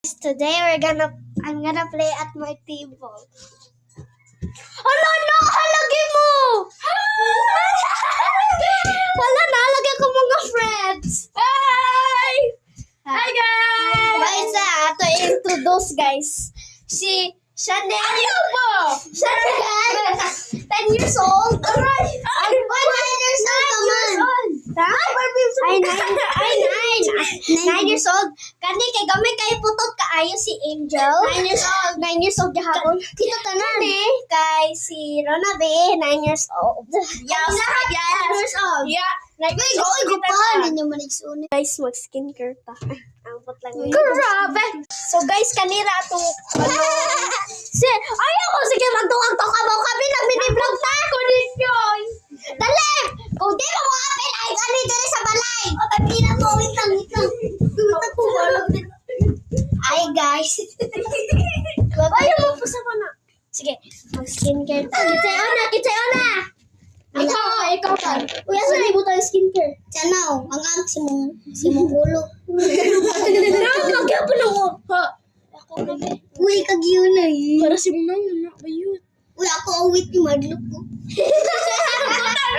Today I'm gonna play at my table. Hala na, halagi mo! Hala na, halagi ko mga friends. Hi! Hi guys! Guys, to introduce guys. Si Chanel. Ayaw po! Chanel, 10 years old. Aray! Ay, 9 years old naman. Ay, 9 years old. Kani kay gamay kay putot kaayo si Angel. 9 years old. 9 years old gahapon. Kita tanan kay si Rona B, 9 years old. Yes! Lahat 9 years old. Yeah! Like, Ninyo maligsunin. Guys, mag-skincare ta. Ang lang yun. grabe! So guys, kanira atong ayaw ko sige magtuwag-tuwag ka mo kami na mini-vlog ta ko ninyo. Dali! Kung di mo mga apel ay kani diri sa balay. O tabi na mo wait lang. Ay guys. Ayaw mo pa sa mana. Sige, mag-skincare ta. Kitsayo na. Ikaw ka. Uy, asa na ibutang skincare? Chanaw, ang simong ulo. Nagyapon ako. Ha? Ako na ba? Uy, kagiyo na eh. Para si Munang na bayot. Uy, ako awit ni Madlock ko.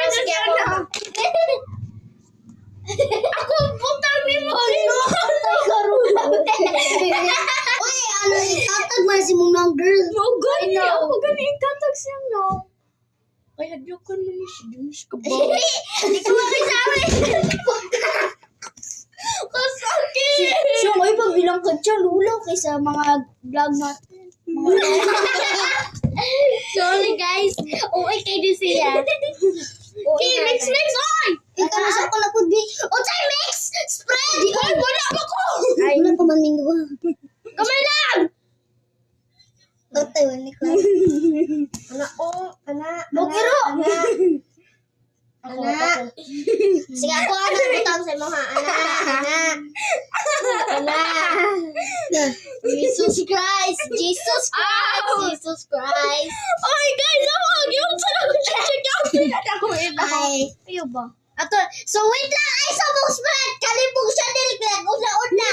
Sige ako. Ako putang ni mo! Uy, ano, itatag mo si Munang girl. Oh, gani! I know. Ako gani itatag siya no. Ay, hadyo ka na ni siya. Dinis ka ba? Hindi ko makisabi. Kasakit! Siya ngayon pagbilang ka siya, lulaw kaysa mga vlog natin. Sorry guys. Okay kayo din siya. Okay, mix! Oy! Ikaw na sa ako na kudi. O tayo mix! Spread! Ay, wala pa ko! Ay, wala pa man lingwa. Kamay lang! Tatay, wala ko. Bukiro! Ana. Sige ako butang sa mga ana. Jesus Christ! Jesus Christ! Ow! Jesus Christ! Ay, guys! Awag! Yung sarap check out! Ako ito. Ay, ayo ba? Ato, so wait lang! Ay, sa mong spread! Kalipong siya niliglag! Una!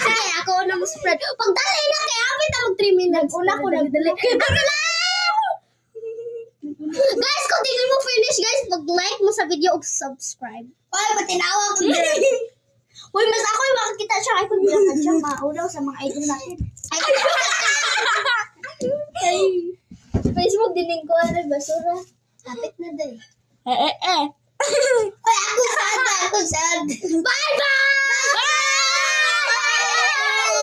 Sige, ako una mo spread. Pagdali na kaya kami na mag 3 minutes. Una ko nagdali. Guys, kung di mo finish, guys, mag-like mo sa video o subscribe. Ay, matinawa ko dyan. Uy, mas ako yung makakita siya kay kung bilang siya maulaw sa mga idol natin. Ay, Facebook dining ko, ano, basura. Kapit na day. Eh. Ay, ako sad. Bye-bye!